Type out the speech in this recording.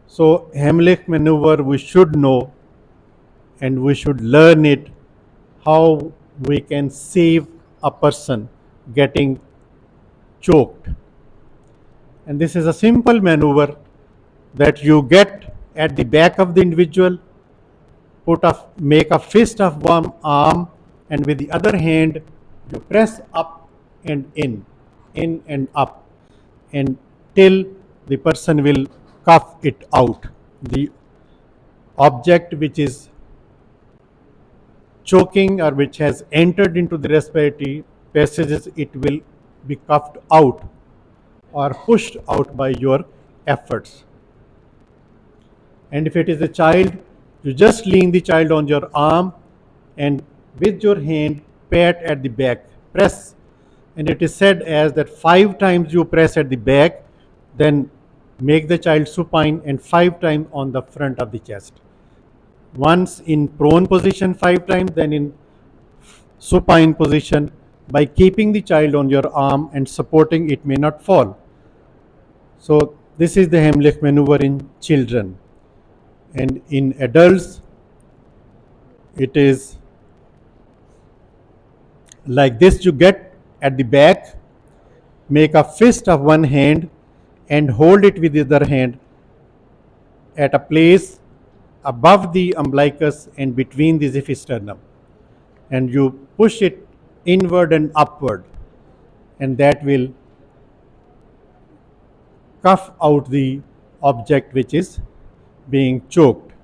So Heimlich maneuver we should know and we should learn it, how we can save a person getting choked. And this is a simple maneuver that you get at the back of the individual, make a fist of one arm, and with the other hand you press up and in and up, and till the person will cough it out. The object which is choking or which has entered into the respiratory passages, it will be coughed out or pushed out by your efforts. And if it is a child, you just lean the child on your arm and with your hand pat at the back, press. And it is said as that 5 times you press at the back, then make the child supine, and 5 times on the front of the chest. Once in prone position 5 times, then in supine position. By keeping the child on your arm and supporting, it may not fall. So this is the Heimlich maneuver in children. And in adults, it is like this: you get at the back, make a fist of one hand and hold it with the other hand at a place above the umbilicus and between the xiphisternum, and you push it inward and upward, and that will cough out the object which is being choked.